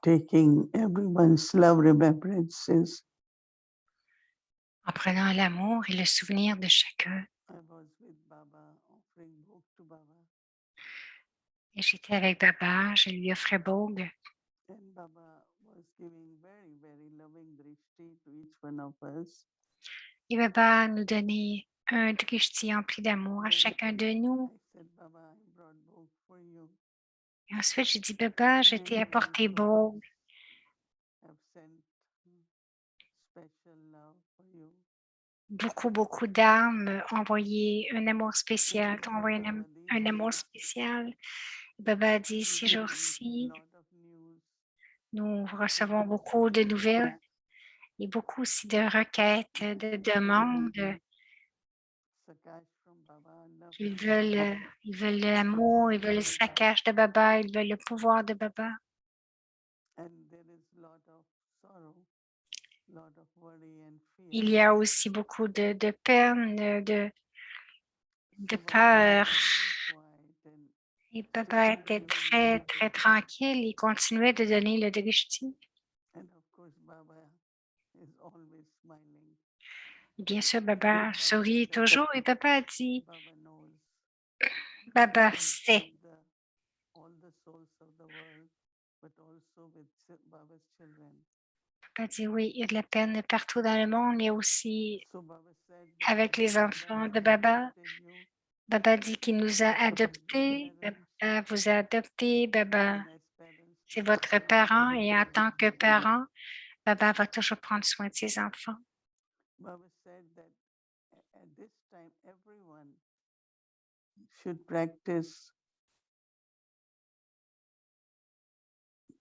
taking everyone's love remembrances. En prenant l'amour et le souvenir de chacun. I was with Baba offering book to Baba, Et j'étais avec Baba, je lui offrais Bogue. and Baba was giving very, very loving drishti to each one of us. Et Baba nous donnait un drishti empli d'amour à chacun de nous. I said, Baba, I brought book for you. Et ensuite, j'ai dit, Baba, je t'ai Many, many apporté souls Bogue. have sent special love for you. Beaucoup d'âmes ont envoyé un amour spécial, And t'ont he said, envoyé Baba, these un amour days spécial. Baba a dit, we ces get jours-ci, lot of news. nous recevons beaucoup de nouvelles et beaucoup aussi de requêtes, de demandes. Sakash from Baba, love Ils from Baba. veulent, ils veulent l'amour, ils veulent le saccage de Baba, ils veulent le pouvoir de Baba. And there is lot of sorrow, lot of worry and fear. Il y a aussi beaucoup de peine, de So Baba was peur. very quiet and Et still Baba était giving très, très drishti. tranquille. Il continuait de donner le drishti. And of course, Baba is always smiling. Bien sûr, Baba Baba sourit said, toujours et Baba a dit, Baba knows Baba he's sait. with all the souls of the world, but also with Baba's children. Papa dit oui, il y a de la peine partout dans le monde, mais aussi So Baba said that avec les Baba enfants has de Baba. adopted you Baba dit qu'il nous a as his adoptés. parents, Baba vous a adoptés. Baba, and as parents c'est take votre care of parent their et en children. tant que parent, Baba va toujours prendre soin de ses enfants. Baba said that at this time, everyone should practice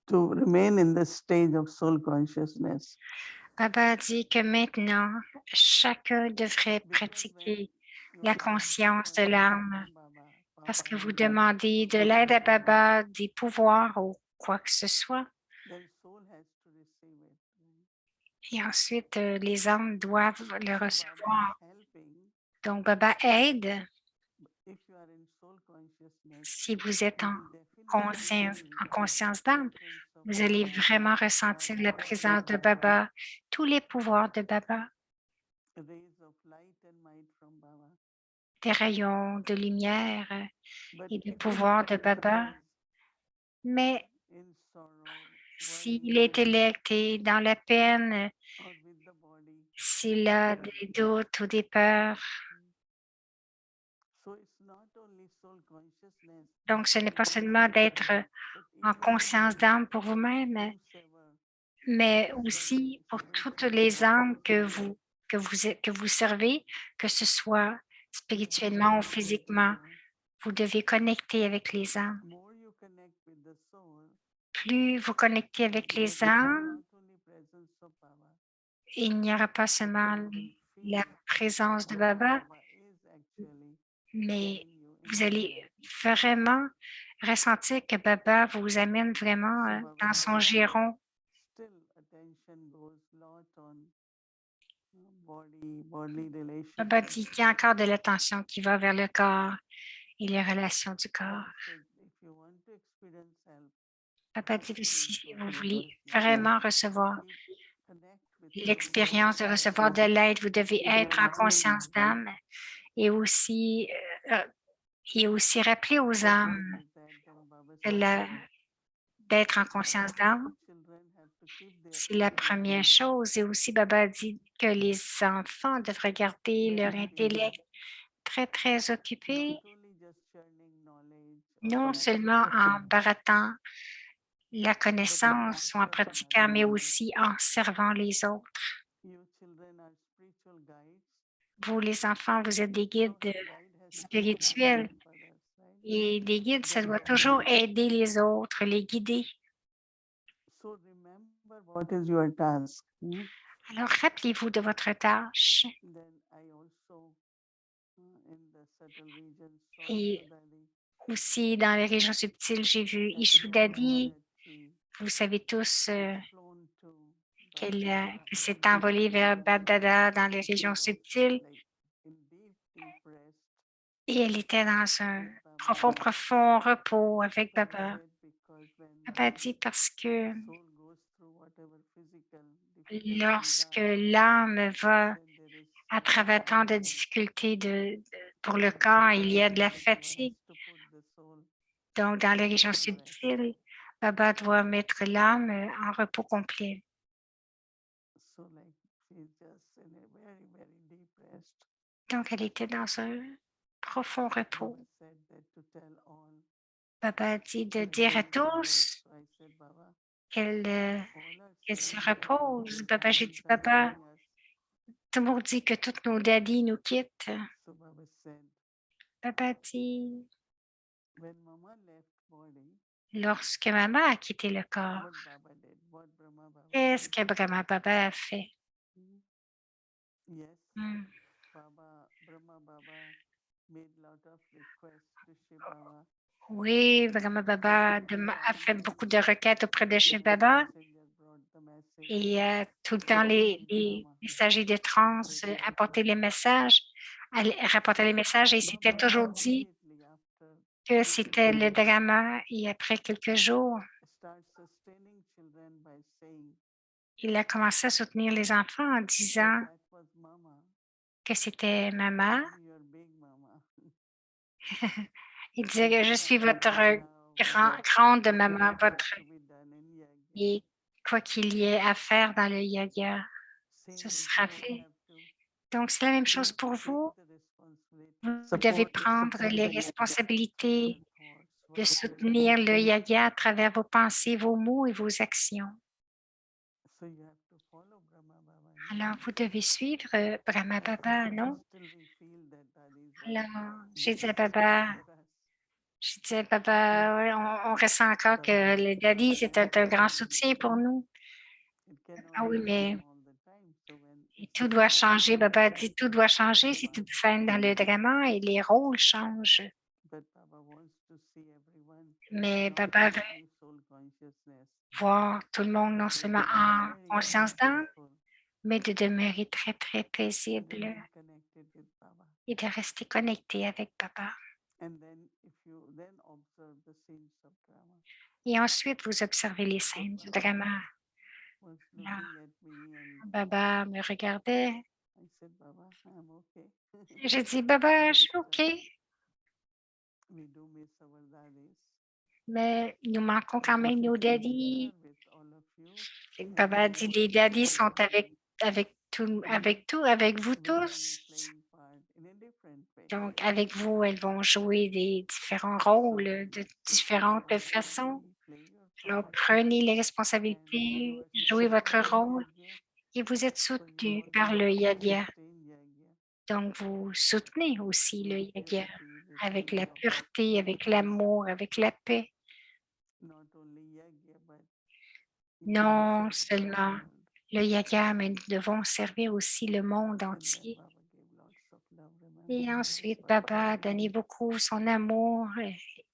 to remain in the stage of soul consciousness. Baba a dit que maintenant, chacun devrait Because when pratiquer you la are asking conscience for de help l'âme from Baba, parce Papa que vous and Baba, demandez de l'aide à Baba, des pouvoirs ou quoi que ce soit. then soul has to receive it. Et ensuite, les âmes doivent le So Baba is recevoir. helping. Donc, Baba aide If you are in soul consciousness, si vous êtes you will definitely en feel conscience the d'âme. presence of Vous allez Baba, vraiment ressentir la power of présence de Baba, Baba, tous les pouvoirs de Baba, rays of light and might from Baba. des rayons de lumière But et de if the pouvoir de intellect Baba. is Mais in sorrow, si worry, l'intellect est dans la peine, or with the body, s'il a des doutes ou des peurs, so it's not only soul consciousness, donc ce n'est pas one seulement self, d'être but en even conscience d'âme pour vous-même, whosoever mais you serve aussi pour toutes spiritually, les âmes que vous servez, que ce soit you have to spirituellement ou connect with physiquement. them. Vous devez connecter avec les âmes. More you connect with the soul, Plus vous connectez avec there les will be âmes, not only presence of Baba, il n'y aura pas but seulement you will la feel présence de what Baba, Baba is actually mais telling you in vous your allez life. vraiment ressentir que Baba vous amène vraiment So Baba dans son said, giron. still attention goes lot on bodily Baba relationship. dit qu'il y a encore de l'attention qui va vers le corps et les relations du corps. Baba said, if you want to experience help, Papa dit practice in aussi, si soul vous voulez consciousness. vraiment So recevoir keep connect with soul l'expérience de recevoir de consciousness. l'aide, vous devez être en conscience d'âme et aussi, rappeler aux What is âmes it that Baba que said? d'être en conscience d'âme. Children have to keep their C'est la première intelligence chose. Et aussi, Baba dit que les enfants devraient garder leur very busy, intellect très, très occupé, not only just churning knowledge or non seulement practicing, en barattant la but also connaissance ou en serving pratiquant, others. mais aussi en servant les autres. You children are spiritual guides. Vous, les enfants, vous êtes des So guides a guide has to always spirituels help others, right? et des guides, ça doit toujours aider les autres, les guider. So remember what is your task. Alors, rappelez-vous de votre tâche Then I also in the subtle regions saw et Ishodadi aussi dans les régions subtiles, j'ai vu that wherever Ishudadi. that she Vous savez tous flown to que s'est envolée vers Babdada dans les she régions was subtiles like in deep rest et elle était dans un with Baba. profond repos avec Baba Baba. said because when Baba dit parce que soul lorsque l'âme va à travers tant de difficultés pour le corps, il y a de la fatigue. Donc, dans les régions subtiles, Baba doit mettre l'âme en repos complet. Donc, elle était dans un profond repos. Baba dit de dire à tous qu'elle se repose. Baba, j'ai dit, Baba, tout le monde dit que tous nos daddies nous quittent. Baba dit, lorsque maman a quitté le corps, qu'est-ce que Brahma Baba a fait? Oui, Brahma Baba a fait beaucoup de requêtes auprès de Shiv Baba et tout le temps les messagers de trans apportaient les messages, rapportaient les messages et il s'était toujours dit que c'était le drama et après quelques jours, il a commencé à soutenir les enfants en disant que c'était maman. Il disait que je suis votre grande maman, et quoi qu'il y ait à faire dans le yoga, ce sera fait. Donc, c'est la même chose pour vous. Vous devez prendre les responsabilités de soutenir le yoga à travers vos pensées, vos mots et vos actions. Alors, vous devez suivre Brahma Baba, non? Alors, j'ai dit à Baba, ouais, on ressent encore que le daddy, c'est un grand soutien pour nous. Ah oui, mais tout doit changer. Baba dit, tout doit changer si tu te fais dans le drama et les rôles changent. Mais Baba veut voir tout le monde non seulement en conscience d'âme, mais de demeurer très, très paisible et de rester connecté avec Baba. Et ensuite, vous observez les scènes du drama. Là, Baba me regardait. J'ai dit, Baba, je suis OK. Mais nous manquons quand même nos daddies. Baba dit, les daddies sont avec vous tous. Donc, avec vous, elles vont jouer des différents rôles de différentes façons. Alors, prenez les responsabilités, jouez votre rôle et vous êtes soutenu par le yoga. Donc, vous soutenez aussi le yoga avec la pureté, avec l'amour, avec la paix. Non seulement le yoga, mais nous devons servir aussi le monde entier. Et ensuite, Baba a donné beaucoup son amour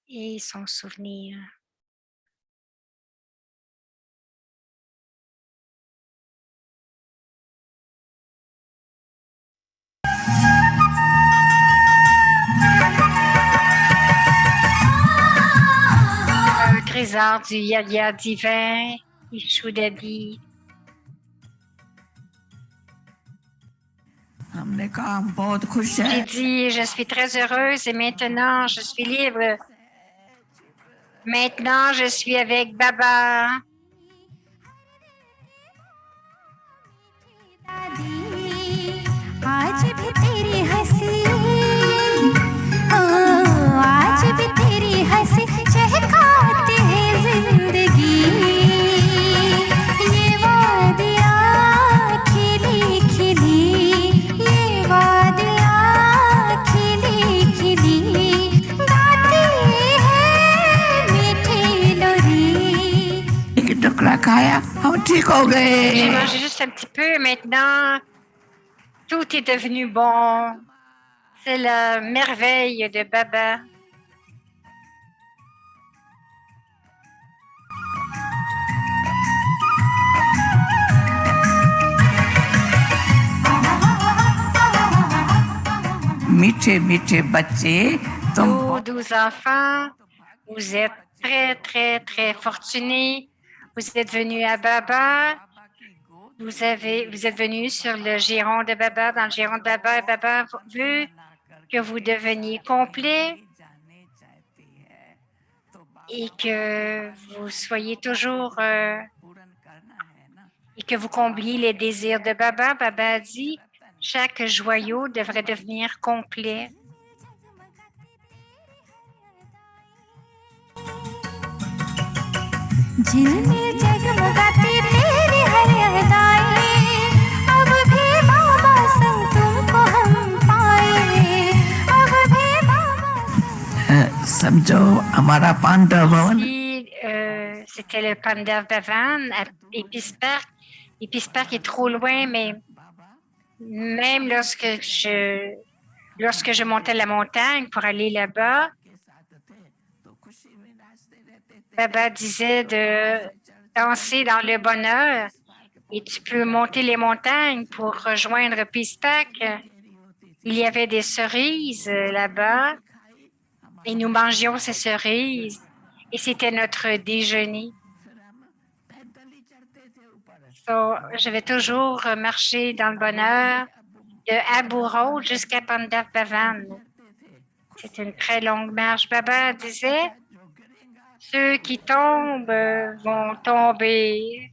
et son souvenir. Un trésor du yoga divin, Ishu Daddy. J'ai dit, je suis très heureuse et maintenant, je suis libre. Maintenant, je suis avec Baba. J'ai mangé juste un petit peu. Maintenant, tout est devenu bon. C'est la merveille de Baba. Vous, 12 enfants, vous êtes très, très, très fortunés. Vous êtes venu à Baba, vous êtes venu sur le giron de Baba, dans le giron de Baba, et Baba veut que vous deveniez complet et que vous soyez toujours et que vous combliez les désirs de Baba. Baba a dit, chaque joyau devrait devenir complet. झिलमिल जगमगाती तेरी हर अदाएं, अब भी बाबा संग तुमको हम पाए, अब भी बाबा समझो हमारा पांडव भवन. C'était le Pandav Bhavan à Épispark. Épispark est trop loin, mais même lorsque je montais la montagne pour aller là-bas, Baba disait de danser dans le bonheur et tu peux monter les montagnes pour rejoindre Pispak. Il y avait des cerises là-bas et nous mangions ces cerises et c'était notre déjeuner. Je vais toujours marcher dans le bonheur de Abu Road jusqu'à Pandav Bhavan. C'est une très longue marche. Baba disait, ceux qui tombent vont tomber.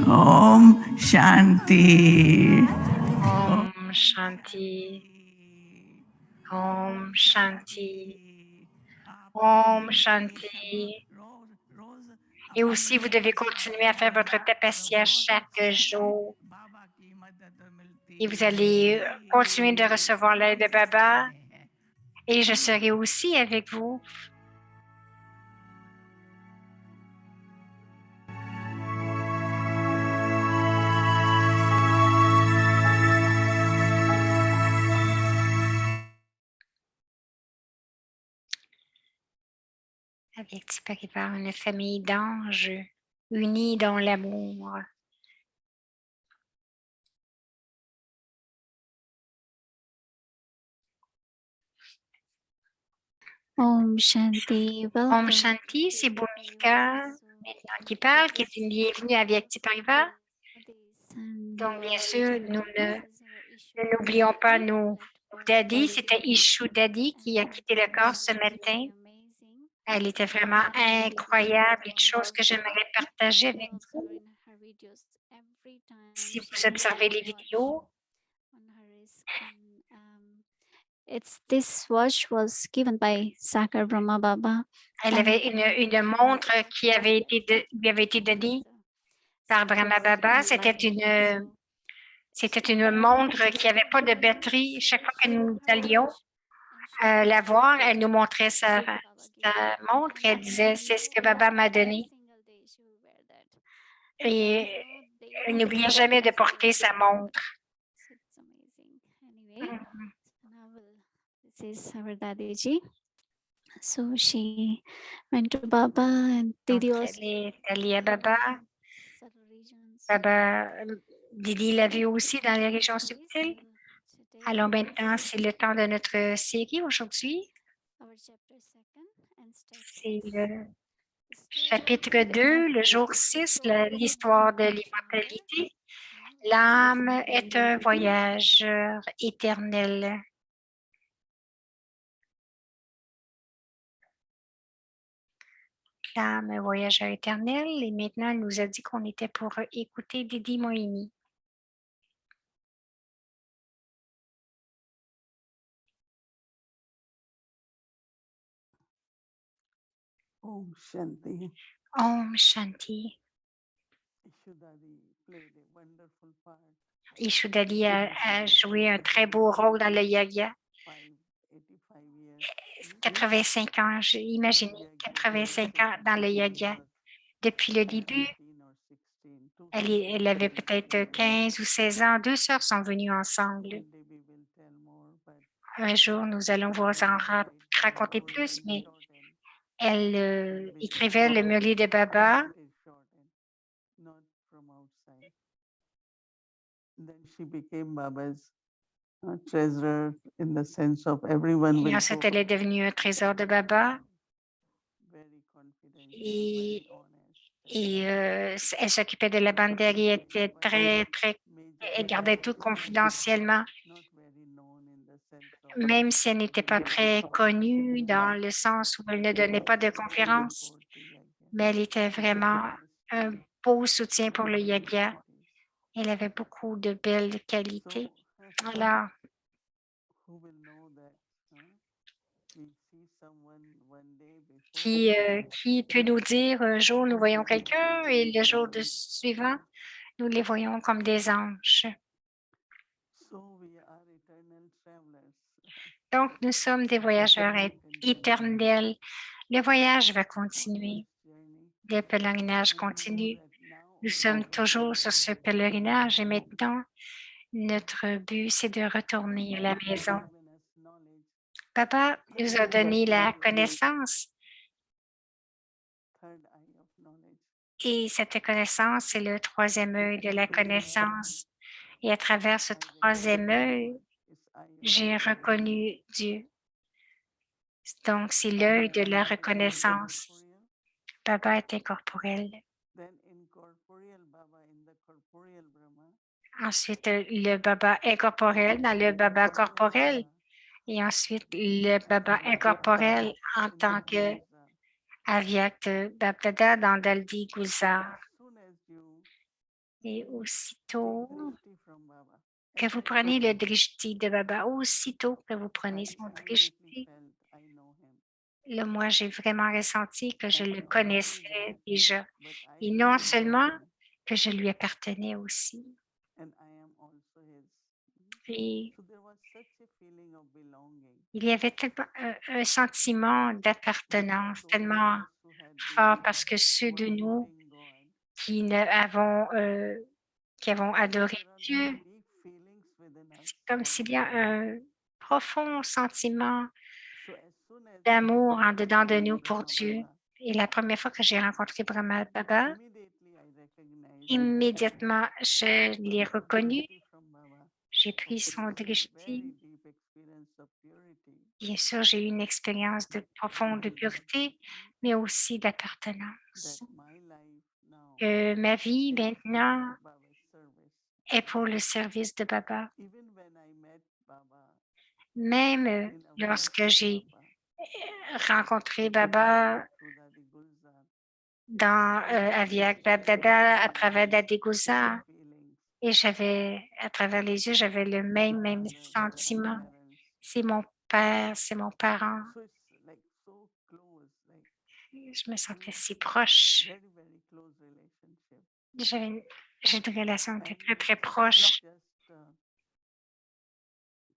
Om Shanti. Om Shanti. Om Shanti. Om Shanti. Et aussi, vous devez continuer à faire votre tapasya chaque jour. Et vous allez continuer de recevoir l'aide de Baba. Et je serai aussi avec vous. Avec Tiparivar, une famille d'anges unis dans l'amour. Om Shanti. Om Shanti, c'est Bhumika maintenant qui parle, qui est une bienvenue à Vyakti Parivar. Donc, bien sûr, nous n'oublions pas nos daddy. C'était Ishu Daddy qui a quitté le corps ce matin. Elle était vraiment incroyable, une chose que j'aimerais partager avec vous. Si vous observez les vidéos, This watch was given by Sakar Brahma Baba. Elle avait une montre qui lui avait été donnée par Brahma Baba. C'était une montre qui n'avait pas de batterie. Chaque fois que nous allions la voir, elle nous montrait sa montre et elle disait, c'est ce que Baba m'a donné. Et elle n'oubliait jamais de porter sa montre. This is our Dadiji. So she went to Baba and Didi Donc, was elle est allée à Baba. Baba, Didi l'a vu aussi dans les régions subtiles. Alors maintenant, c'est le temps de notre série aujourd'hui. C'est le chapitre 2, le jour 6, l'histoire de l'immortalité. L'âme est un voyageur éternel. L'âme est un voyageur éternel. Et maintenant, elle nous a dit qu'on était pour écouter Didi Moini. Om Shanti. Om Shanti. Ishudari played a wonderful part. Ishudali a joué un très beau rôle dans le yoga. 85 years. 85 ans, j'ai imaginé 85 ans dans le yoga. Depuis le début, 15 or 16, elle avait peut-être 15 ou 16 ans. 2 sœurs sont venues ensemble. One day we will tell more, but Un jour, nous allons vous en raconter plus, mais elle écrivait le Murli de Baba. it is shortened, not from outside. Then she became Baba's treasurer in the sense of everyone Et will ensuite, go elle est devenue un trésor de Baba. very confident, Et, very honest. elle s'occupait de la banderie, elle était très, très, elle gardait tout confidentiellement, Not very known in the sense of même si elle n'était pas très connue dans le sens où elle ne donnait pas de conférences, support to yoga. mais elle était vraiment un beau soutien pour le yoga. Elle avait beaucoup de belles qualités. So, Alors, who will know that? We see someone one day before. qui peut nous dire un jour nous voyons quelqu'un et le jour suivant, nous les voyons comme des anges. So we are eternal travelers. Donc, nous sommes des voyageurs éternels. Le voyage va continuer. Journey. Le pèlerinage continue. Nous sommes toujours sur ce pèlerinage et maintenant, notre but, c'est de retourner à la maison. Given us knowledge. Papa nous a donné la connaissance Third eye of knowledge. et cette connaissance, c'est le troisième œil de la connaissance. Et à travers ce troisième œil, It's eye of j'ai reconnu Dieu. Donc, c'est l'œil de la reconnaissance. corporeal. Baba est incorporel. Then incorporeal Baba in the corporeal Brahma. Ensuite, le Baba incorporel dans le Baba corporel. Et ensuite, le Baba incorporel en tant que Avyakt Bapdada dans Daldi Gulzar. As soon as you Et aussitôt drishti from Baba, que vous prenez le drishti de Baba, aussitôt que vous prenez son I drishti, felt I know him. là, moi, j'ai vraiment ressenti que je le connaissais déjà. But Et I non belong to seulement him, que je lui appartenais aussi. and I am also his. Et So there was such a feeling of belonging. il y avait tellement un sentiment d'appartenance Those tellement of us who had fort been parce que ceux de nous worshiping God, qui avons adoré there are Dieu, these deep feelings within us. c'est comme s'il y a un profond sentiment So as soon as d'amour en I dedans de met nous pour Brahma Dieu. Baba, Et la première fois que j'ai rencontré Brahma Baba, immediately I recognized immédiatement, je l'ai reconnu. drishti from Baba. J'ai pris son Very drishti. deep experience of purity. Bien sûr, j'ai eu une expérience profonde de pureté, mais aussi d'appartenance. That my life now Que ma vie maintenant is Baba's service. est pour le service de Baba. Even when I met Baba Même in lorsque Avyakta j'ai Baba, rencontré Baba through Dadi Gulzar, dans Aviak Babdada à travers Dadigouza, feelings, et j'avais, à travers les yeux, j'avais le même sentiment. parents. C'est mon père, c'est mon parent. So it's like so close, like Je me sentais si proche. very, very close relationship. J'ai une relation qui And était très, très it's proche. not just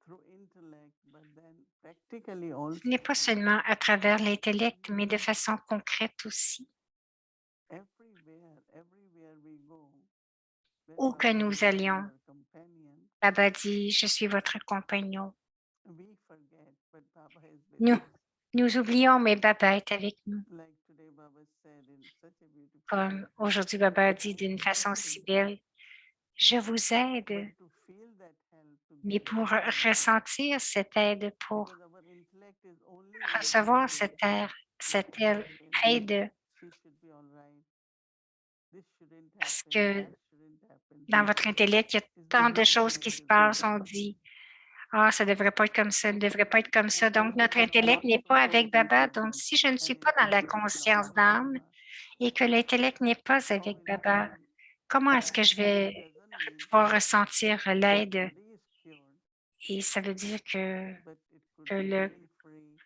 through intellect, but then practically also Ce n'est pas seulement à travers l'intellect, mais de façon concrète aussi. everywhere we go. when Où que Baba nous says, allions, "You are companion," Baba dit, je suis votre compagnon. we forget, but Baba is with Nous, us. nous oublions, mais Baba est avec nous. Like today, Baba said in such a beautiful Comme way, aujourd'hui, Baba a dit d'une façon si belle, je vous aide, but to feel that help, to mais get pour that help, ressentir cette aide, pour because our intellect is only recevoir reacting, cette feeling, aide, she should be all right. This shouldn't parce happen, que that shouldn't happen. dans votre intellect, il y a tant de choses qui se passent. On dit, ah, ça ne devrait pas être comme ça, ne devrait pas être comme ça. Donc, notre intellect n'est pas avec Baba. Donc, si je ne suis pas dans la conscience d'âme et que l'intellect n'est pas avec Baba, comment est-ce que je vais pouvoir ressentir l'aide? Et ça veut dire que, But it could que, be le, feel free,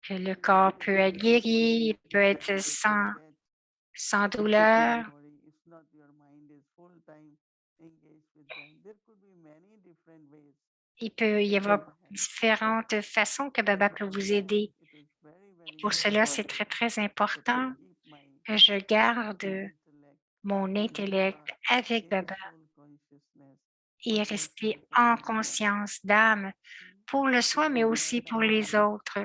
que le corps peut être guéri, il peut être sans douleur. Il peut y avoir différentes façons que Baba peut vous aider. Pour cela, c'est très, très important que je garde mon intellect avec Baba et rester en conscience d'âme pour le soi, mais aussi pour les autres.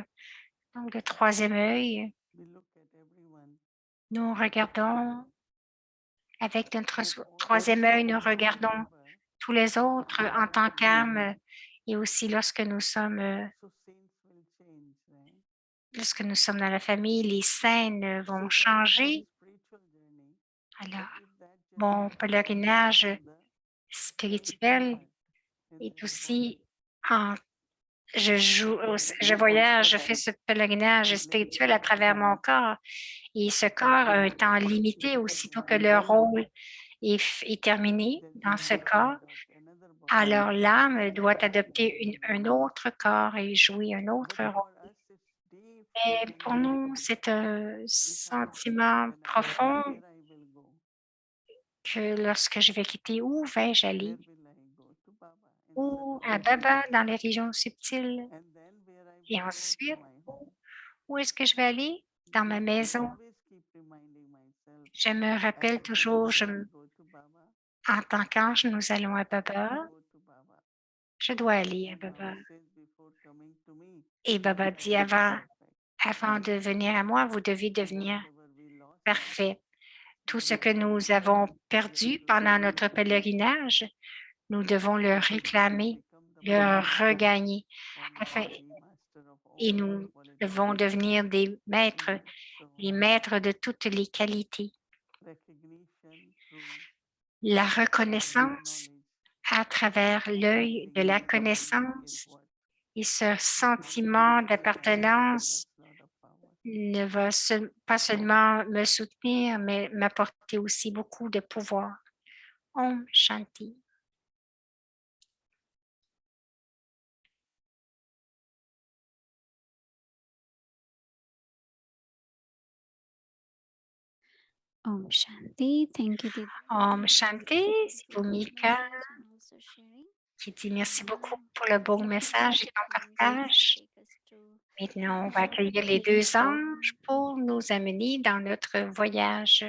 Donc, le troisième œil, nous regardons avec notre troisième œil, nous regardons tous les autres en tant qu'âme et aussi lorsque nous sommes dans la famille, les scènes vont changer. Alors, mon pèlerinage spirituel est aussi je voyage, je fais ce pèlerinage spirituel à travers mon corps et ce corps a un temps limité aussitôt que le rôle est terminé dans ce corps. Alors l'âme doit adopter un autre corps et jouer un autre rôle. Mais pour nous, c'est un sentiment profond que lorsque je vais quitter, où vais-je aller? Ou à Baba dans les régions subtiles. Et ensuite, où est-ce que je vais aller? Dans ma maison. Je me rappelle toujours, en tant qu'ange, nous allons à Baba. Je dois aller à Baba. Et Baba dit, avant de venir à moi, vous devez devenir parfait. Tout ce que nous avons perdu pendant notre pèlerinage, nous devons le réclamer, le regagner. Et nous devons devenir des maîtres, les maîtres de toutes les qualités. La reconnaissance à travers l'œil de la connaissance et ce sentiment d'appartenance ne va pas seulement me soutenir, mais m'apporter aussi beaucoup de pouvoir. Om Shanti. Om Shanti. Thank you, Didi. Om Shanti, c'est Bhumika qui dit merci beaucoup pour le beau message et ton partage. Maintenant, on va accueillir les deux anges pour nous amener dans notre voyage.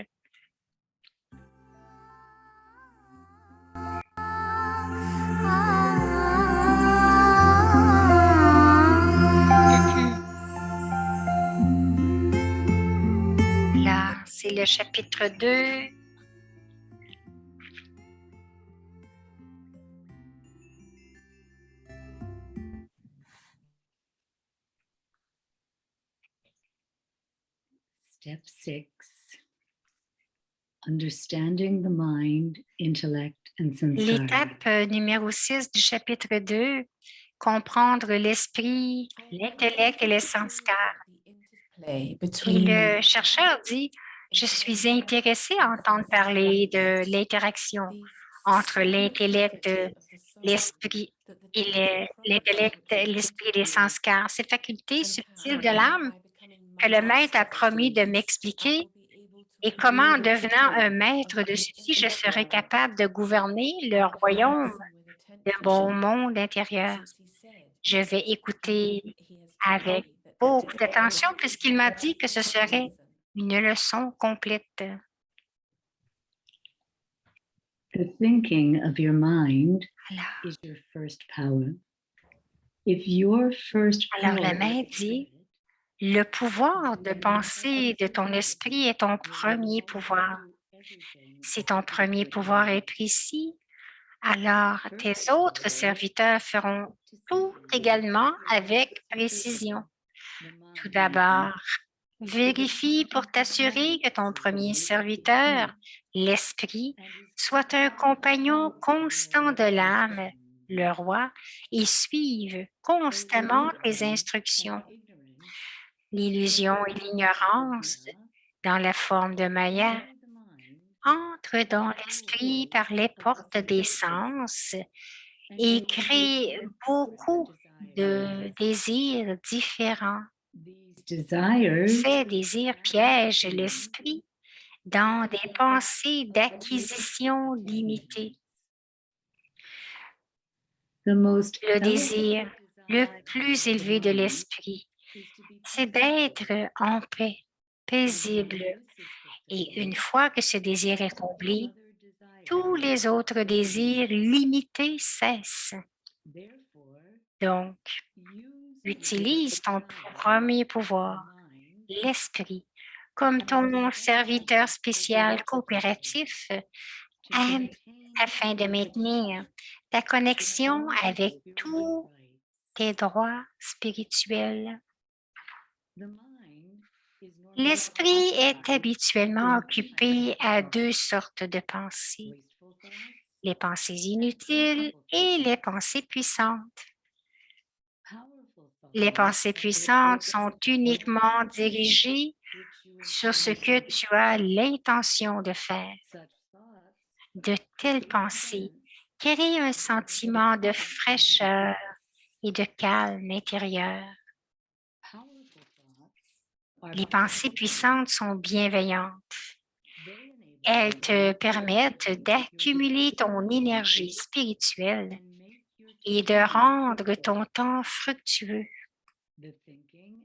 Là, c'est le chapitre 2. Step 6. Understanding the mind, intellect and samskara. L'étape numéro 6 du chapitre 2, comprendre l'esprit, l'intellect et les sanskars. Et le chercheur dit, je suis intéressé à entendre parler de l'interaction entre l'intellect, l'esprit et l'intellect, l'esprit et les sanskars. Ces facultés subtiles de l'âme que le maître a promis de m'expliquer et comment, en devenant un maître de ceci, je serai capable de gouverner le royaume de mon monde intérieur. Je vais écouter avec beaucoup d'attention puisqu'il m'a dit que ce serait une leçon complète. The thinking of your mind is your first power. If your first Alors, power le maître dit, le pouvoir de penser de ton esprit est ton premier pouvoir. Si ton premier pouvoir est précis, alors tes autres serviteurs feront tout également avec précision. Tout d'abord, vérifie pour t'assurer que ton premier serviteur, l'esprit, soit un compagnon constant de l'âme, le roi, et suive constamment tes instructions. L'illusion et l'ignorance, dans la forme de Maya, entrent dans l'esprit par les portes des sens et créent beaucoup de désirs différents Ces désirs piègent l'esprit dans des pensées d'acquisition limitée. Le désir le plus élevé de l'esprit, c'est d'être en paix, paisible. Et une fois que ce désir est comblé, tous les autres désirs limités cessent. Donc, utilise ton premier pouvoir, l'esprit, comme ton serviteur spécial coopératif afin de maintenir ta connexion avec tous tes droits spirituels. L'esprit est habituellement occupé à deux sortes de pensées, les pensées inutiles et les pensées puissantes. Les pensées puissantes sont uniquement dirigées sur ce que tu as l'intention de faire. De telles pensées créent un sentiment de fraîcheur et de calme intérieur. Les pensées puissantes sont bienveillantes. Elles te permettent d'accumuler ton énergie spirituelle et de rendre ton temps fructueux.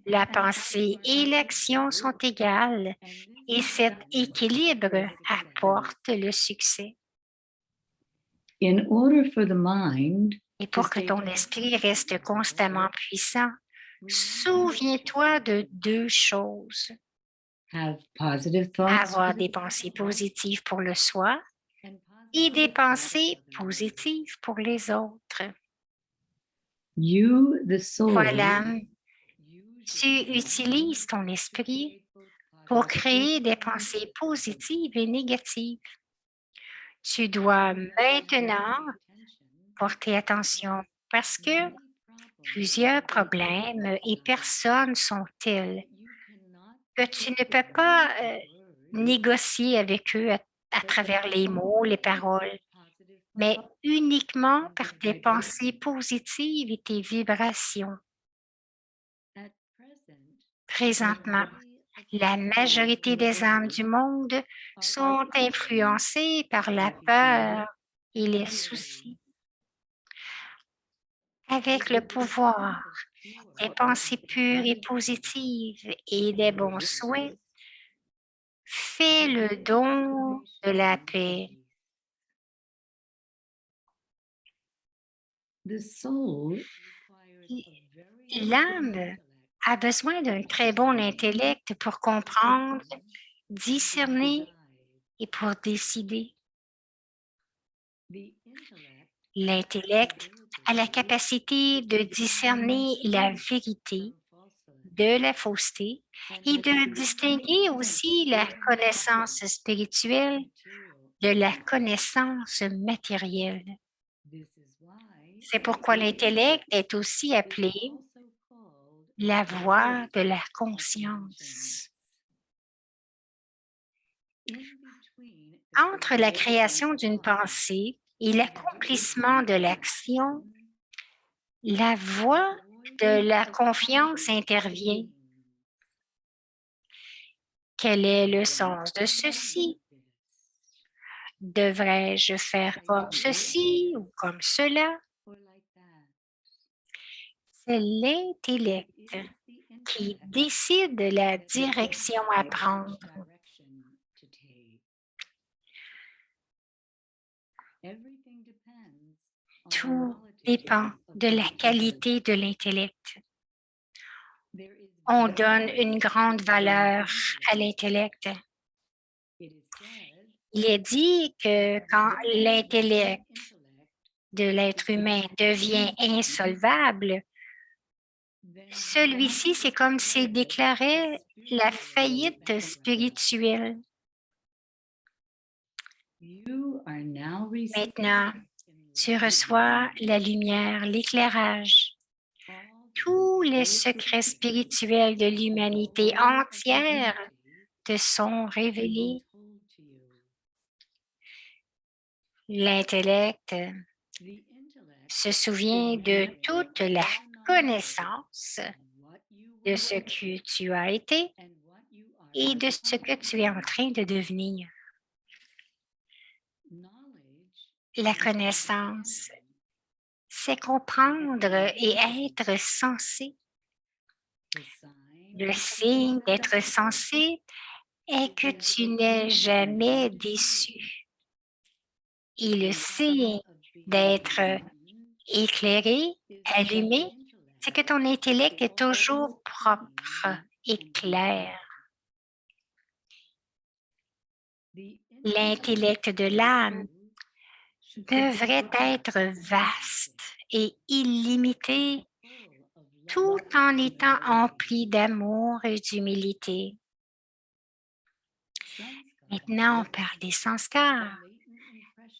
La pensée et l'action sont égales et cet équilibre apporte le succès. In order for the mind Et pour que ton esprit reste constamment puissant, souviens-toi de deux choses. have positive thoughts Avoir des pensées positives pour le soi et des pensées positives pour les autres. you, the soul, Voilà, tu utilises ton esprit pour créer des pensées positives et négatives. Tu dois maintenant porter attention parce que plusieurs problèmes et personnes sont tels que tu ne peux pas négocier avec eux à travers les mots, les paroles, mais uniquement par tes pensées positives et tes vibrations. Présentement, la majorité des âmes du monde sont influencées par la peur et les soucis. Avec le pouvoir des pensées pures et positives et des bons souhaits, fais le don de la paix. L'âme a besoin d'un très bon intellect pour comprendre, discerner et pour décider. L'intellect a la capacité de discerner la vérité de la fausseté et de distinguer aussi la connaissance spirituelle de la connaissance matérielle. C'est pourquoi l'intellect est aussi appelé la voie de la conscience. Entre la création d'une pensée et l'accomplissement de l'action, la voie de la confiance intervient. Quel est le sens de ceci? Devrais-je faire comme ceci ou comme cela? C'est l'intellect qui décide la direction à prendre. Tout dépend de la qualité de l'intellect. On donne une grande valeur à l'intellect. Il est dit que quand l'intellect de l'être humain devient insolvable, celui-ci, c'est comme s'il déclarait la faillite spirituelle. Maintenant, tu reçois la lumière, l'éclairage. Tous les secrets spirituels de l'humanité entière te sont révélés. L'intellect se souvient de toute la connaissance de ce que tu as été et de ce que tu es en train de devenir. La connaissance, c'est comprendre et être sensé. Le signe d'être sensé est que tu n'es jamais déçu. Et le signe d'être éclairé, allumé, c'est que ton intellect est toujours propre et clair. L'intellect de l'âme devrait être vaste et illimité tout en étant empli d'amour et d'humilité. Maintenant, on parle des sanskars.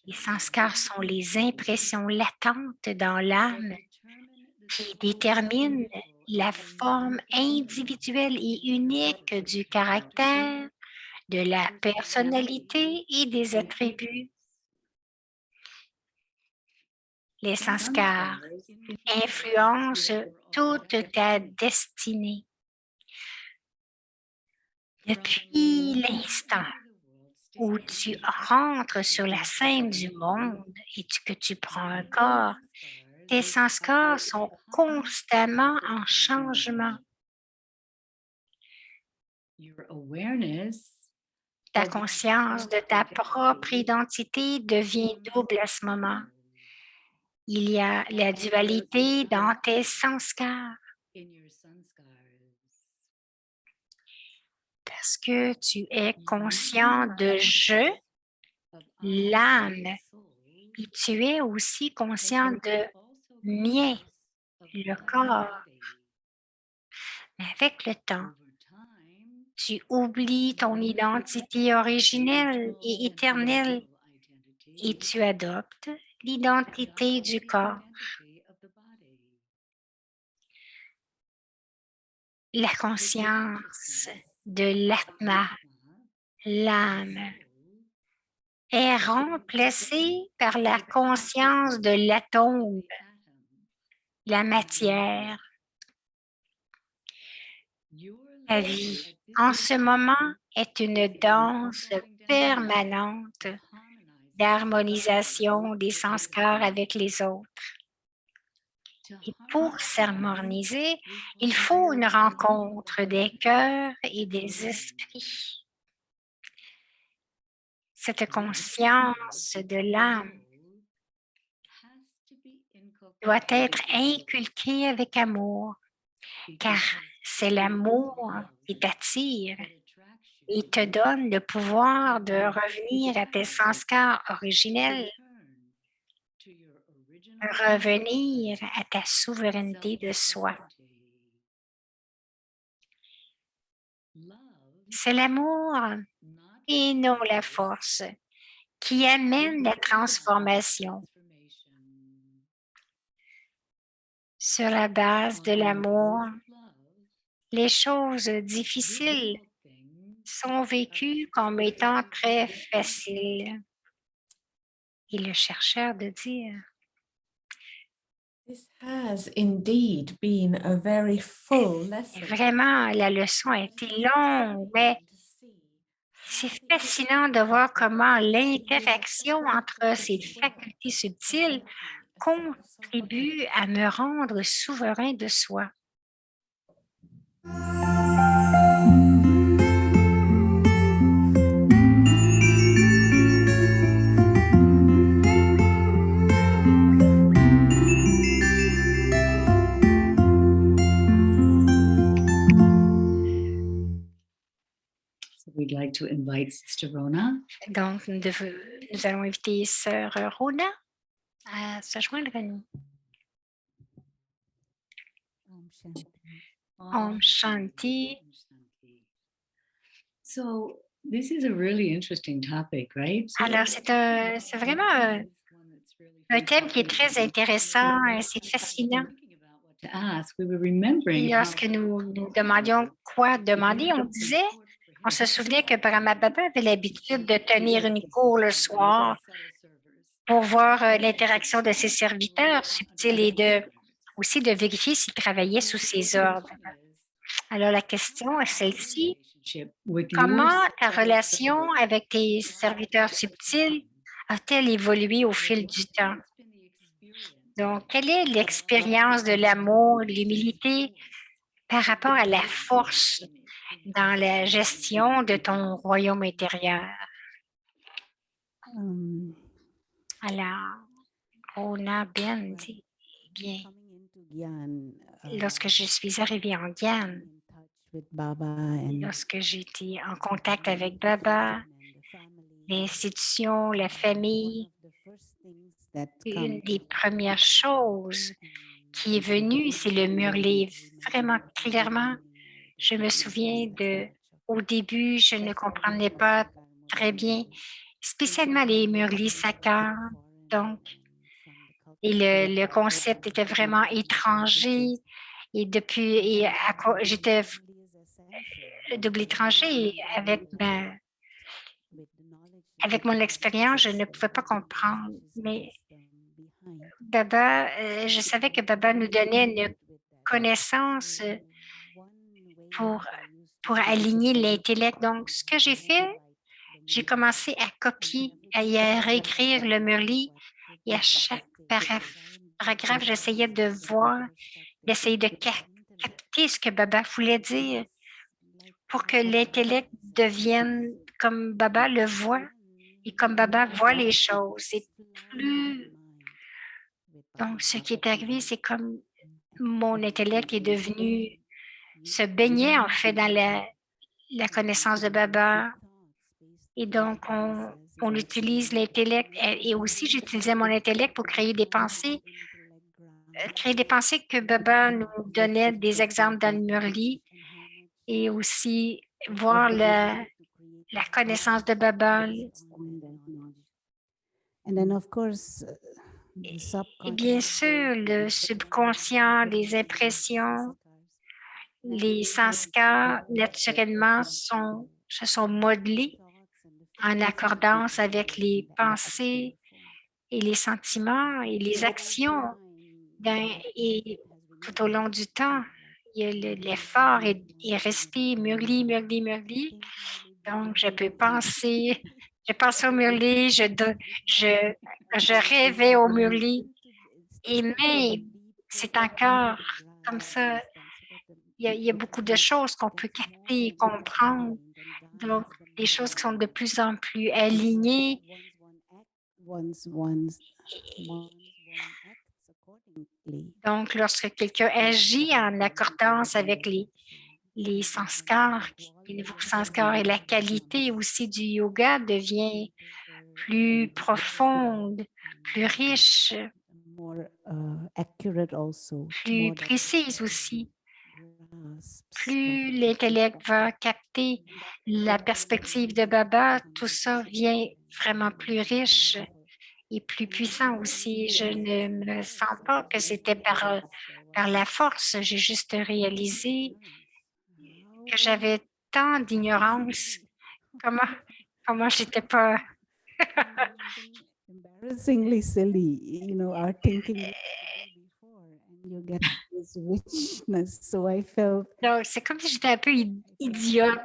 Les sanskars sont les impressions latentes dans l'âme qui déterminent la forme individuelle et unique du caractère, de la personnalité et des attributs. Les sanskars influencent toute ta destinée. Depuis l'instant où tu rentres sur la scène du monde et que tu prends un corps, tes sanskars sont constamment en changement. Ta conscience de ta propre identité devient double à ce moment. Il y a la dualité dans tes sanskars. Parce que tu es conscient de je, l'âme, et tu es aussi conscient de mien, le corps. Mais avec le temps, tu oublies ton identité originelle et éternelle et tu adoptes l'identité du corps. La conscience de l'atma, l'âme, est remplacée par la conscience de l'atome, la matière. La vie, en ce moment, est une danse permanente d'harmonisation des sanskars avec les autres. Et pour s'harmoniser, il faut une rencontre des cœurs et des esprits. Cette conscience de l'âme doit être inculquée avec amour, car c'est l'amour qui t'attire et te donne le pouvoir de revenir à tes sanskars originels, revenir à ta souveraineté de soi. C'est l'amour et non la force qui amène la transformation. Sur la base de l'amour, les choses difficiles sont vécues comme étant très faciles. Et le chercheur de dire, vraiment, la leçon a été longue, mais c'est fascinant de voir comment l'interaction entre ces facultés subtiles contribue à me rendre souverain de soi. We'd like to invite Sister Rona. Donc, nous allons inviter Sœur Rona à se joindre à nous. Om Shanti. So, this is a really interesting topic, right? Alors, c'est vraiment un thème qui est très intéressant, c'est fascinant. Lorsque nous demandions quoi demander, on se souvenait que Paramatma avait l'habitude de tenir une cour le soir pour voir l'interaction de ses serviteurs subtils et aussi de vérifier s'ils travaillaient sous ses ordres. Alors, la question est celle-ci. relationship with Comment your ta relation avec tes serviteurs subtils a-t-elle évolué au fil du temps? Donc, quelle est l'expérience de l'amour, l'humilité par rapport à la force dans la gestion de ton royaume intérieur? Um, Alors, on a bien dit, bien, lorsque je suis arrivée en Guyane, lorsque j'étais en contact avec Baba, l'institution, la famille, une des premières choses qui est venue, c'est le murli. Vraiment clairement, je me souviens au début, je ne comprenais pas très bien, spécialement les murlis sakar. Donc, et le concept était vraiment étranger. Et depuis, j'étais double étranger et avec mon expérience, je ne pouvais pas comprendre. Mais Baba, je savais que Baba nous donnait une connaissance pour, pour aligner l'intellect. Donc, ce que j'ai fait, j'ai commencé à copier, à réécrire le murli et à chaque paragraphe, j'essayais de voir, d'essayer de capter ce que Baba voulait dire pour que l'intellect devienne comme Baba le voit et comme Baba voit les choses. Donc, ce qui est arrivé, c'est comme mon intellect est devenu, se baignait en fait dans la connaissance de Baba. Et donc, on utilise l'intellect et aussi j'utilisais mon intellect pour créer des pensées que Baba nous donnait des exemples dans le Murli et aussi voir la connaissance de Baba. Et bien sûr, le subconscient, les impressions, les sanskars, naturellement, se sont modelés en accordance avec les pensées et les sentiments et les actions. Et tout au long du temps, l'effort est resté murli, murli, murli. Donc, je peux penser, je pense au murli, je rêvais au murli. Et mais c'est encore comme ça. Il y a beaucoup de choses qu'on peut capter et comprendre. Donc, des choses qui sont de plus en plus alignées. Donc, lorsque quelqu'un agit en accordance avec les sanskars, les nouveaux sanskars et la qualité aussi du yoga devient plus profonde, plus riche, plus précise aussi. Plus l'intellect va capter la perspective de Baba, tout ça vient vraiment plus riche et plus puissant aussi. Je ne me sens pas que c'était par la force. J'ai juste réalisé que j'avais tant d'ignorance. Comment j'étais pas... Embarrassingly silly, our thinking you get this richness. So I felt. Donc, c'est comme si j'étais un peu idiote,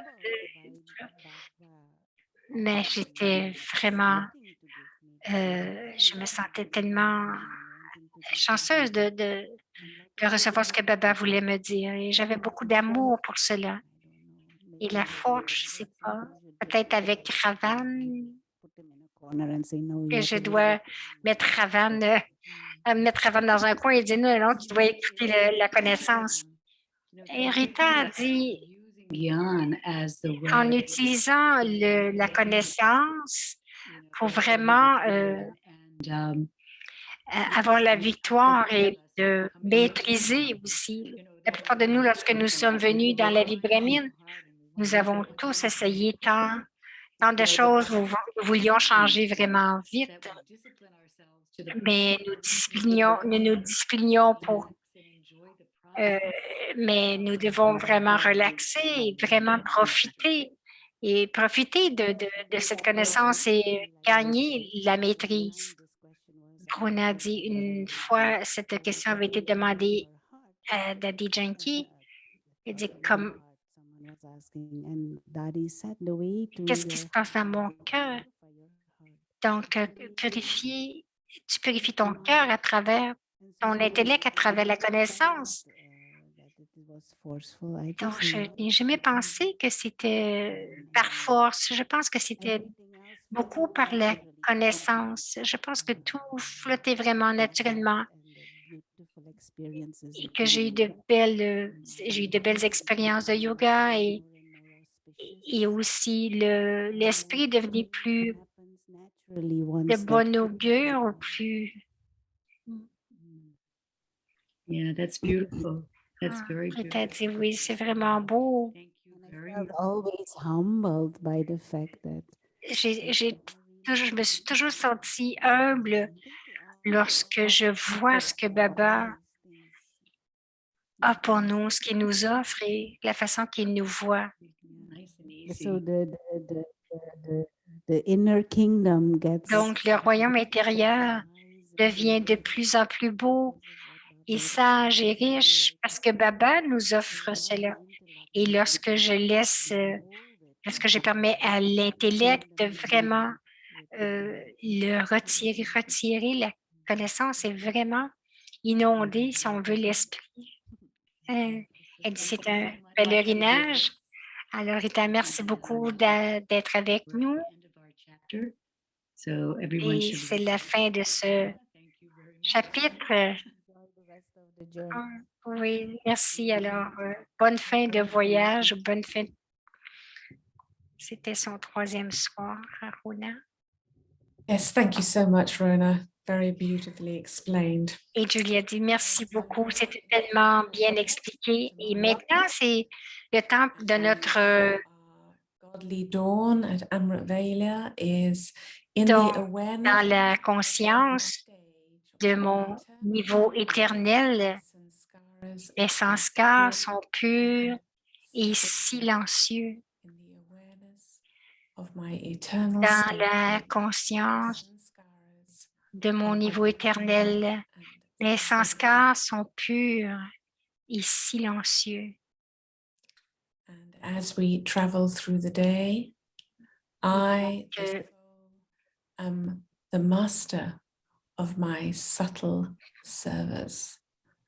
mais j'étais vraiment... je me sentais tellement chanceuse de recevoir ce que Baba voulait me dire. Et j'avais beaucoup d'amour pour cela. Et la force, je ne sais pas, peut-être avec Ravan, que je dois mettre Ravan dans un coin et dire non, non, tu dois écouter la connaissance. Et Rita a dit, en utilisant la connaissance pour vraiment avoir la victoire et de maîtriser aussi. La plupart de nous, lorsque nous sommes venus dans la vie brahmine, nous avons tous essayé tant de choses, nous voulions changer vraiment vite, mais nous nous disciplinions mais nous devons vraiment relaxer et vraiment profiter de cette connaissance et gagner la maîtrise. Bruna a dit une fois, cette question avait été demandée à Daddy Janki Il dit comme Someone was asking, and Daddy said the way to qu'est-ce qui se passe dans mon cœur? Donc, tu purifies ton cœur à travers ton intellect, à travers la connaissance. Donc, je n'ai jamais pensé que c'était par force. Je pense que c'était beaucoup par la connaissance. Je pense que tout flottait vraiment naturellement et que j'ai eu de belles expériences de yoga et aussi l'esprit est devenu plus de bon augure ou plus. Yeah, that's beautiful. That's very Rita beautiful. dit oui, c'est vraiment beau. Thank you very felt much. always humbled by the fact that Je me suis toujours sentie humble lorsque je vois ce que Baba a pour nous, ce qu'il nous offre et la façon qu'il nous voit. Nice and easy. so the inner kingdom gets Donc, le royaume intérieur devient de plus en plus beau et sage et riche parce que Baba nous offre cela. Et lorsque je permets à l'intellect de vraiment le retirer, la connaissance est vraiment inondée, si on veut, l'esprit. Elle dit c'est un pèlerinage. Alors, Rita, merci beaucoup d'être avec nous. So everyone Et should c'est la fin de ce Thank you very much. chapitre. all the rest of the journey. Oui, merci. Alors, bonne fin de voyage, bonne fin. C'était son 3e soir, Rona. Yes, thank you so much, Rona. Very beautifully explained. Et Julia dit merci beaucoup, c'était tellement bien expliqué. Et maintenant, c'est le temps de notre Godly dawn at Amrit Vela is in Donc, the awareness dans la conscience de mon niveau éternel. Les sanskars sont purs et silencieux. Dans la conscience de mon niveau éternel, les sanskars sont purs et silencieux. And as we travel through the day, I Que am the master of my subtle servers.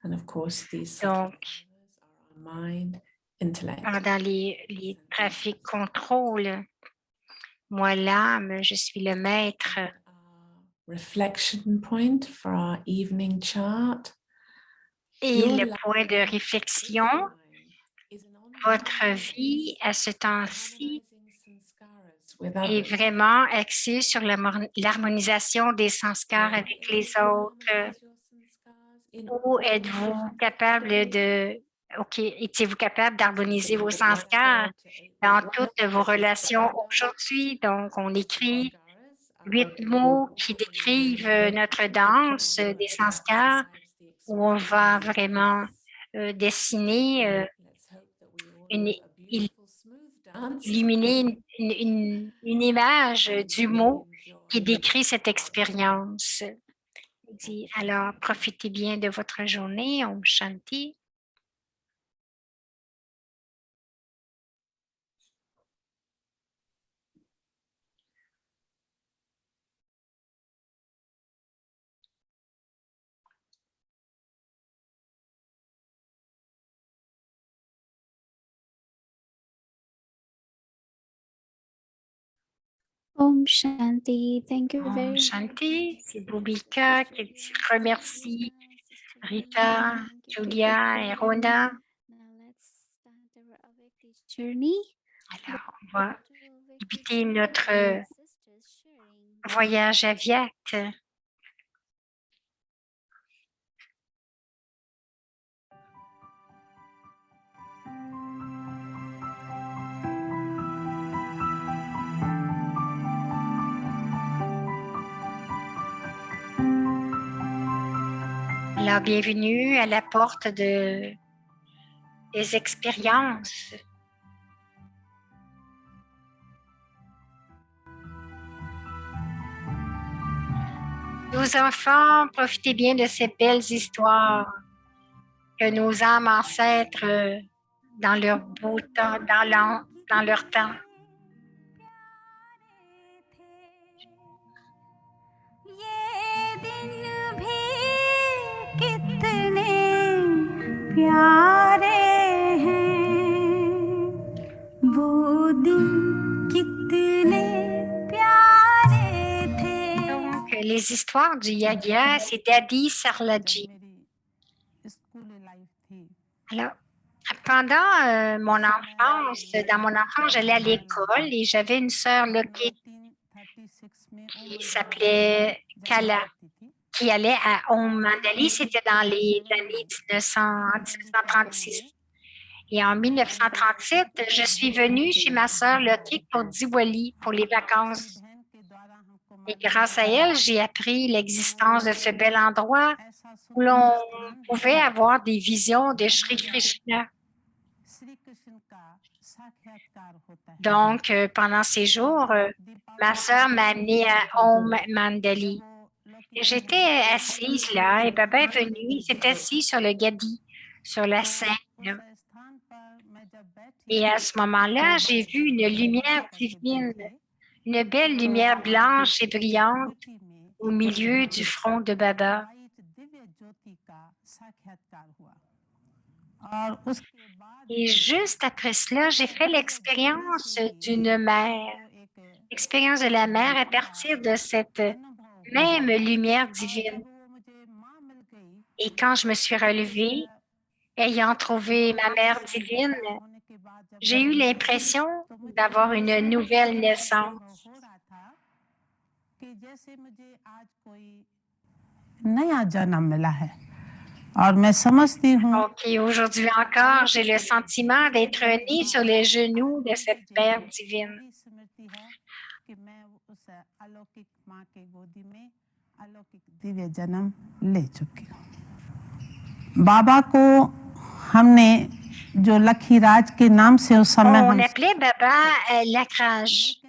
And of course, these subtle Donc, servers are our mind, intellect. pendant les trafics contrôles, moi, l'âme, je suis le maître. Our reflection point for our evening chart. Et Your le life point de réflexion, is an ongoing votre vie à ce temps-ci harmonizing sanskaras with est others. vraiment axée sur l'harmonisation des sanskars avec les autres. Ou êtes-vous capable étiez-vous capable d'harmoniser vos sanskars dans toutes vos relations aujourd'hui? Donc, on écrit 8 mots qui décrivent notre danse des sanskars où on va vraiment dessiner, illuminer une image du mot qui décrit cette expérience. Il dit, alors, profitez bien de votre journée, Om Shanti. Om Shanti. Thank you very Om much. Shanti, c'est Bhumika qui remercie Rita, Julia et Rhonda. Now let's start our Avyakti journey. Alors, on va débuter notre voyage à Viat. Alors, bienvenue à la porte des expériences. Nos enfants, profitez bien de ces belles histoires que nos âmes ancêtres dans leur beau temps, dans leur temps. ये दिन भी कितने प्यारे हैं वो दिन कितने प्यारे थे Donc, les histoires du Yagya, c'est Daddy Sarlaji. Alors, pendant mon enfance, dans mon enfance, j'allais à l'école et j'avais une sœur Loki qui s'appelait Kala, qui allait à Om Mandali. C'était dans les années 1936. Et en 1937, je suis venue chez ma sœur Loki pour Diwali, pour les vacances. Et grâce à elle, j'ai appris l'existence de ce bel endroit où l'on pouvait avoir des visions de Sri Krishna. Donc, pendant ces jours, ma sœur m'a amenée à Om Mandali. J'étais assise là et Baba est venu, il s'est assis sur le gadi, sur la scène. Et à ce moment-là, j'ai vu une lumière divine, une belle lumière blanche et brillante au milieu du front de Baba. Et juste après cela, j'ai fait l'expérience d'une mère, l'expérience de la mère à partir de cette même lumière divine. Et quand je me suis relevée, ayant trouvé ma mère divine, j'ai eu l'impression d'avoir une nouvelle naissance. Donc, aujourd'hui encore, j'ai le sentiment d'être née sur les genoux de cette mère divine. बाबा को हमने जो लखीराज के नाम से उस समय On appelait Baba Lakraj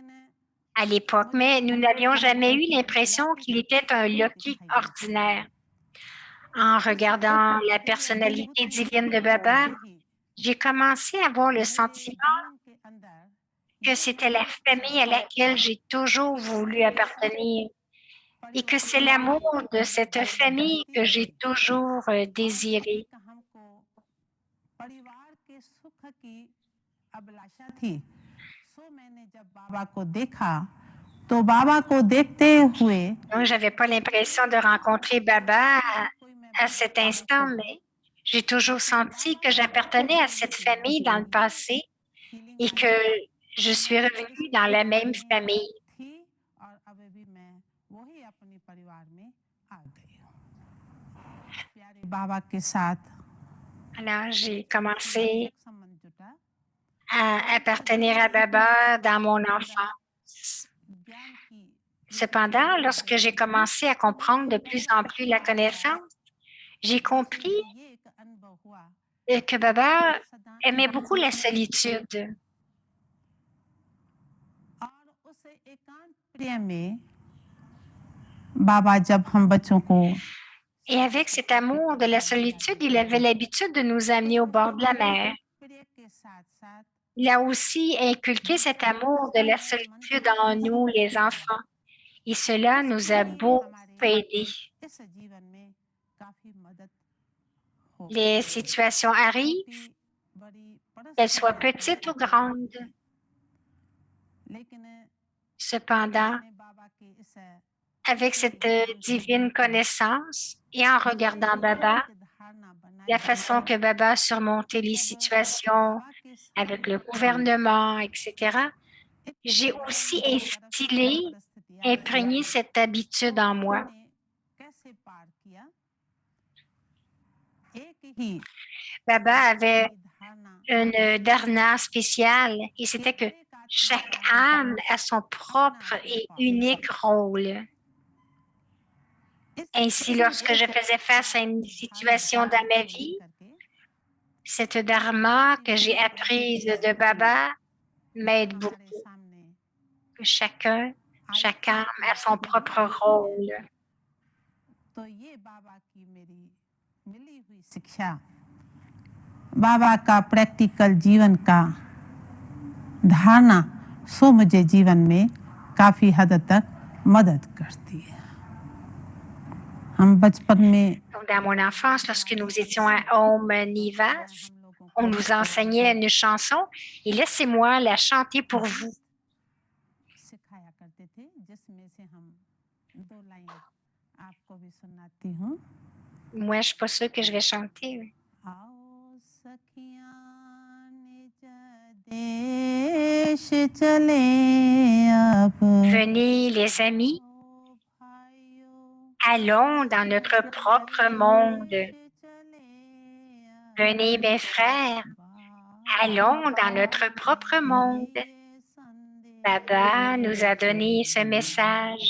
à l'époque, mais nous n'avions jamais eu l'impression qu'il était un Loki ordinaire. En regardant la personnalité divine de Baba, j'ai commencé à avoir le sentiment que c'était la famille à laquelle j'ai toujours voulu appartenir et que c'est l'amour de cette famille que j'ai toujours désiré. Donc, j'avais pas l'impression de rencontrer Baba à cet instant, mais j'ai toujours senti que j'appartenais à cette famille dans le passé et que je suis revenue dans la même famille. Alors, j'ai commencé à appartenir à Baba dans mon enfance. Cependant, lorsque j'ai commencé à comprendre de plus en plus la connaissance, j'ai compris que Baba aimait beaucoup la solitude. Et avec cet amour de la solitude, il avait l'habitude de nous amener au bord de la mer. Il a aussi inculqué cet amour de la solitude en nous, les enfants. Et cela nous a beaucoup aidés. Les situations arrivent, qu'elles soient petites ou grandes. Cependant, avec cette divine connaissance et en regardant Baba, la façon que Baba a surmonté les situations avec le gouvernement, etc., j'ai aussi imprégné cette habitude en moi. Baba avait une dharna spéciale et c'était que chaque âme a son propre et unique rôle. Ainsi, lorsque je faisais face à une situation dans ma vie, cette dharma que j'ai apprise de Baba m'aide beaucoup. Que chaque âme a son propre rôle. बाबा का प्रैक्टिकल जीवन का धारणा सो मुझे जीवन में काफी हद तक मदद करती है। हम बचपन में Donc, dans mon enfance, lorsque nous étions à Om Nivas, on nous enseignait une chanson et laissez-moi la chanter pour vous. सिखाया करते थे, जिसमें से हम 2 लाइन आपको भी सुनाती हूँ। Moi, je ne suis pas sûre que je vais chanter. आओ सखियाँ निज देश चले अब, Venez, les amis, आओ भाइयों allons dans notre propre monde. Venez, mes frères, allons dans notre propre monde. Baba nous a donné ce message.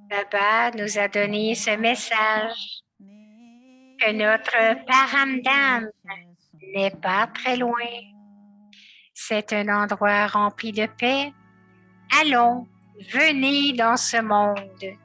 Baba nous a donné ce message que notre Paramdam n'est pas très loin. C'est un endroit rempli de paix. Allons, venez dans ce monde.